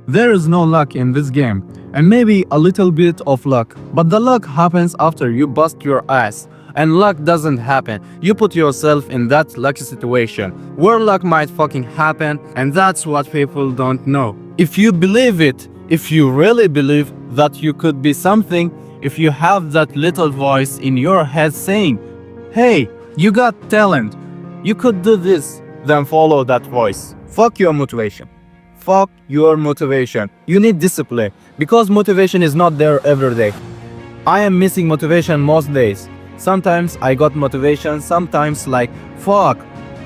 There is no luck in this game, and maybe a little bit of luck, but the luck happens after you bust your ass. And luck doesn't happen. You put yourself in that lucky situation where luck might fucking happen, and that's what people don't know. If you believe it, if you really believe that you could be something, if you have that little voice in your head saying, hey, you got talent, you could do this, then follow that voice. Fuck your motivation. Fuck your motivation. You need discipline because motivation is not there every day. I am missing motivation most days. Sometimes I got motivation, sometimes like, fuck,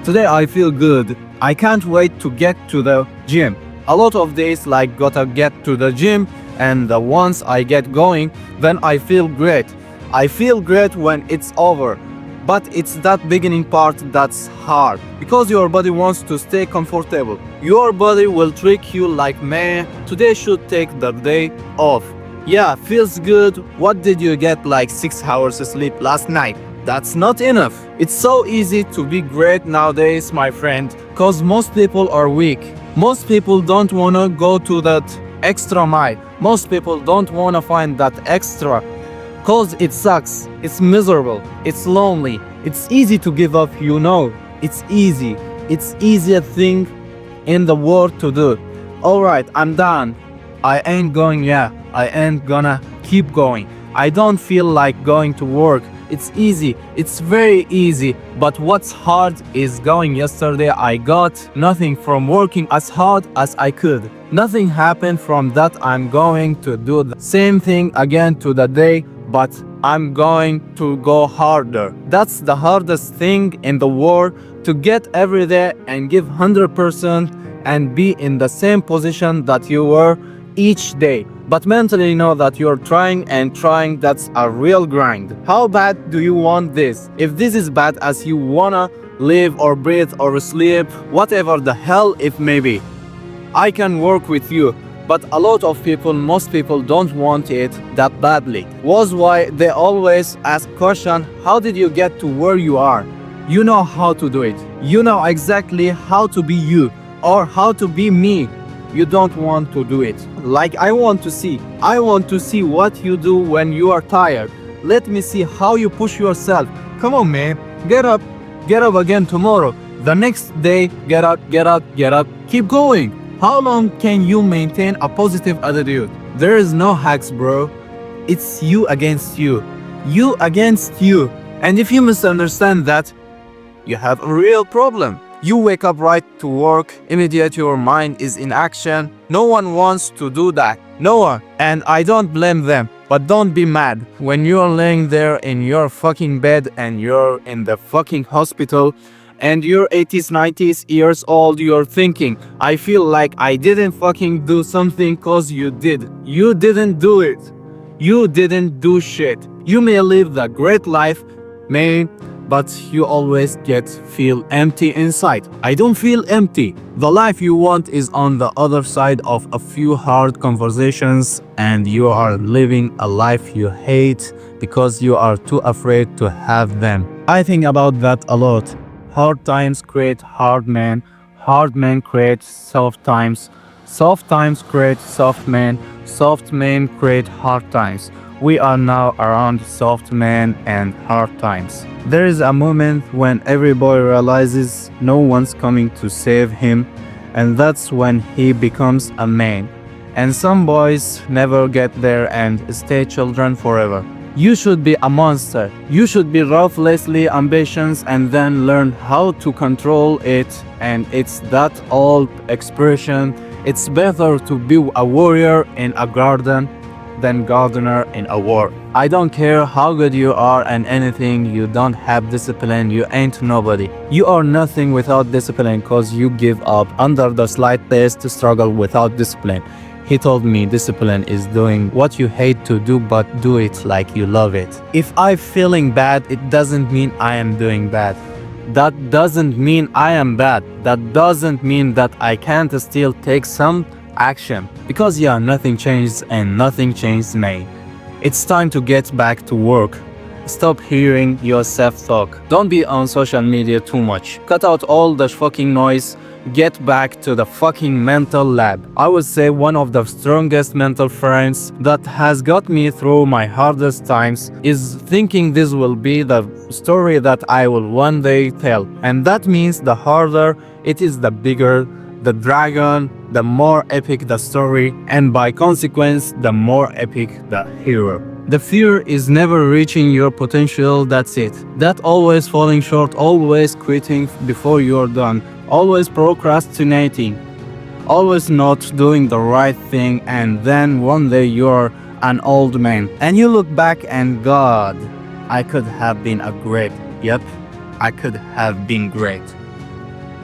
today I feel good. I can't wait to get to the gym. A lot of days like gotta get to the gym, and once I get going, then I feel great. I feel great when it's over. But it's that beginning part that's hard because your body wants to stay comfortable. Your body will trick you like, man, today should take the day off. Yeah, feels good. What did you get like 6 hours of sleep last night? That's not enough. It's so easy to be great nowadays, my friend, cause most people are weak. Most people don't wanna go to that extra mile. Most people don't wanna find that extra. Cause it sucks, it's miserable, it's lonely, it's easy to give up, you know. It's easy. It's easiest thing in the world to do. Alright, I'm done. I ain't going, yeah. I ain't gonna keep going. I don't feel like going to work. It's easy. It's very easy. But what's hard is going yesterday. I got nothing from working as hard as I could. Nothing happened from that. I'm going to do the same thing again to the day, but I'm going to go harder. That's the hardest thing in the world, to get every day and give 100% and be in the same position that you were each day. But mentally know that you're trying and trying. That's a real grind. How bad do you want this? If this is bad as you wanna live or breathe or sleep, whatever the hell it may be, I can work with you. But a lot of people, most people don't want it that badly. Was why they always ask question, how did you get to where you are? You know how to do it. You know exactly how to be you or how to be me. You don't want to do it. Like I want to see what you do when you are tired. Let me see how you push yourself. Come on, man. Get up again tomorrow. The next day, get up. Keep going. How long can you maintain a positive attitude? There is no hacks, bro. It's you against you. You against you. And if you misunderstand that, you have a real problem. You wake up right to work, immediately your mind is in action. No one wants to do that. No one. And I don't blame them. But don't be mad when you're laying there in your fucking bed and you're in the fucking hospital and you're 80s, 90s years old. You're thinking, I feel like I didn't fucking do something, cause you did. You didn't do it. You didn't do shit. You may live the great life, man, but you always feel empty inside. I don't feel empty. The life you want is on the other side of a few hard conversations, and you are living a life you hate because you are too afraid to have them. I think about that a lot. Hard times create hard men. Hard men create soft times. Soft times create soft men. Soft men create hard times. We are now around soft men and hard times. There is a moment when every boy realizes no one's coming to save him, and that's when he becomes a man. And some boys never get there and stay children forever. You should be a monster. You should be ruthlessly ambitious and then learn how to control it. And it's that old expression, it's better to be a warrior in a garden than gardener in a war. I don't care how good you are and anything, you don't have discipline, you ain't nobody. You are nothing without discipline cause you give up under the slightest struggle without discipline. He told me discipline is doing what you hate to do but do it like you love it. If I'm feeling bad, it doesn't mean I am doing bad. That doesn't mean I am bad. That doesn't mean that I can't still take some action. Because yeah, nothing changed and nothing changed me. It's time to get back to work. Stop hearing your self-talk. Don't be on social media too much. Cut out all the fucking noise. get back to the fucking mental lab. I would say one of the strongest mental friends that has got me through my hardest times is thinking this will be the story that I will one day tell. And that means the harder it is, the bigger the dragon, the more epic the story, and by consequence, the more epic the hero. The fear is never reaching your potential, that's it. That always falling short, always quitting before you're done, always procrastinating, always not doing the right thing, and then one day you're an old man. And you look back and God, I could have been a great, yep, I could have been great.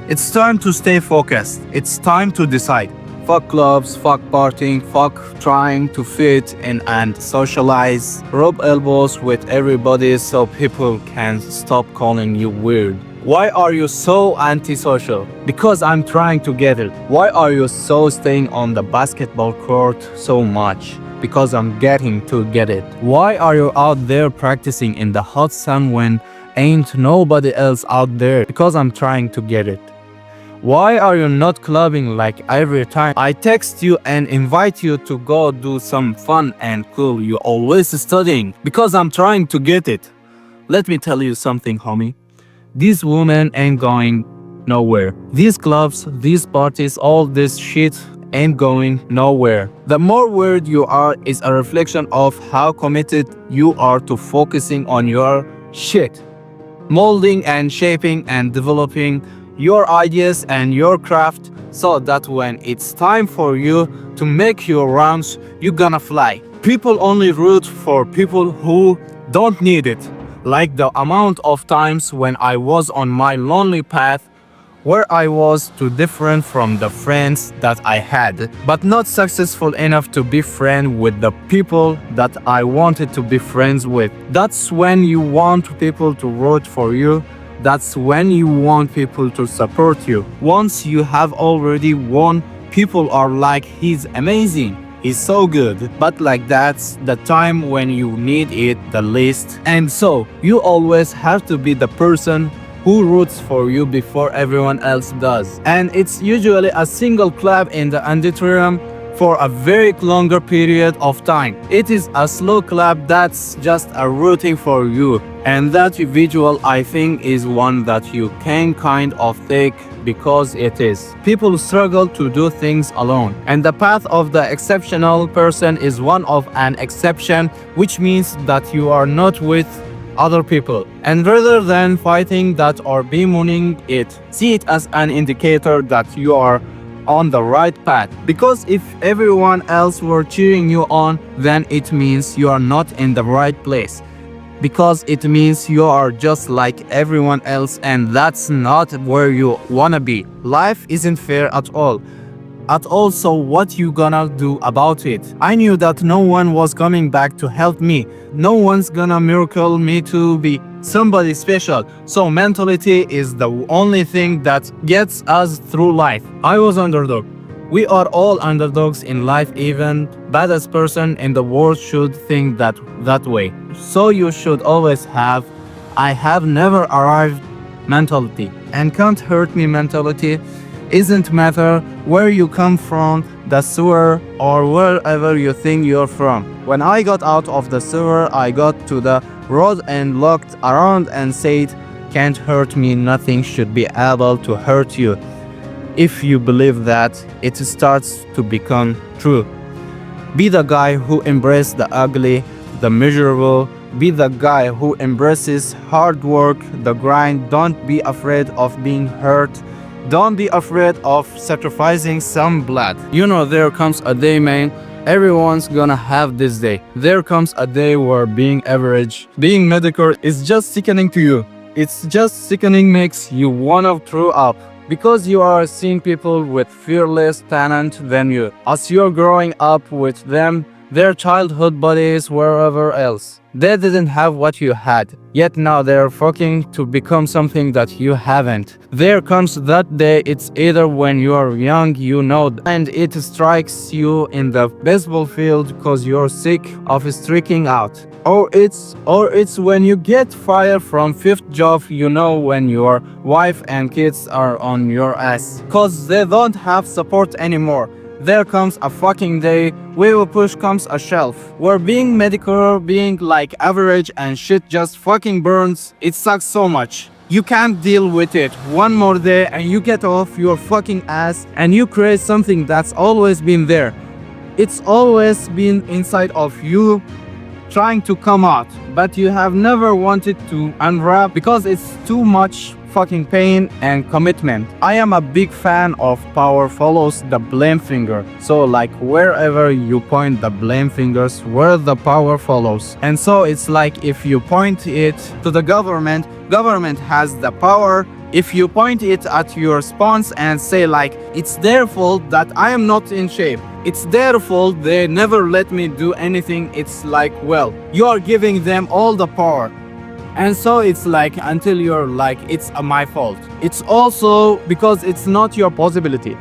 It's time to stay focused. It's time to decide. Fuck clubs, fuck partying, fuck trying to fit in and socialize. Rub elbows with everybody so people can stop calling you weird. Why are you so antisocial? Because I'm trying to get it. Why are you so staying on the basketball court so much? Because I'm getting to get it. Why are you out there practicing in the hot sun when ain't nobody else out there? Because I'm trying to get it. Why are you not clubbing like every time I text you and invite you to go do some fun and cool? You always studying? Because I'm trying to get it. Let me tell you something, homie. These women ain't going nowhere. These clubs, these parties, all this shit ain't going nowhere. The more weird you are is a reflection of how committed you are to focusing on your shit. Molding and shaping and developing your ideas and your craft so that when it's time for you to make your rounds, you're gonna fly. People only root for people who don't need it. Like the amount of times when I was on my lonely path where I was too different from the friends that I had, but not successful enough to be friends with the people that I wanted to be friends with. That's when you want people to root for you. That's when you want people to support you. Once you have already won, people are like, he's amazing, he's so good. But like that's the time when you need it the least. And so you always have to be the person who roots for you before everyone else does. And it's usually a single clap in the auditorium for a very longer period of time. It is a slow clap that's just a rooting for you. And that visual, I think, is one that you can kind of take because it is. People struggle to do things alone. And the path of the exceptional person is one of an exception, which means that you are not with other people. And rather than fighting that or bemoaning it, see it as an indicator that you are on the right path. Because if everyone else were cheering you on, then it means you are not in the right place. Because it means you are just like everyone else, and that's not where you wanna be. Life isn't fair at all. So what you gonna do about it? I knew that no one was coming back to help me. No one's gonna miracle me to be somebody special. So mentality is the only thing that gets us through life. I was underdog. We are all underdogs in life. Even baddest person in the world should think that way. So you should always have I have never arrived mentality. And can't hurt me mentality isn't matter where you come from, the sewer or wherever you think you're from. When I got out of the sewer, I got to the road and looked around and said, can't hurt me, nothing should be able to hurt you. If you believe that, it starts to become true. Be the guy who embraces the ugly, the miserable. Be the guy who embraces hard work, the grind. Don't be afraid of being hurt. Don't be afraid of sacrificing some blood. You know, there comes a day, man. Everyone's gonna have this day. There comes a day where being average, being mediocre is just sickening to you. It's just sickening, makes you wanna throw up. Because you are seeing people with fearless talent than you. As you're growing up with them, their childhood buddies, wherever else. They didn't have what you had, yet now they're fucking to become something that you haven't. There comes that day, it's either when you're young, you know, and it strikes you in the baseball field cause you're sick of striking out. Or it's when you get fired from fifth job, you know, when your wife and kids are on your ass cause they don't have support anymore. There comes a fucking day where push comes a shelf where being mediocre, being like average and shit just fucking burns. It sucks so much. You can't deal with it one more day and you get off your fucking ass and you create something that's always been there. It's always been inside of you trying to come out, but you have never wanted to unwrap because it's too much fucking pain and commitment. I am a big fan of power follows the blame finger. So like wherever you point the blame fingers, where the power follows. And so it's like if you point it to the government has the power. If you point it at your sponsor and say like, it's their fault that I am not in shape. It's their fault they never let me do anything. It's like, well, you are giving them all the power. And so it's like until you're like, it's my fault. It's also because it's not your possibility.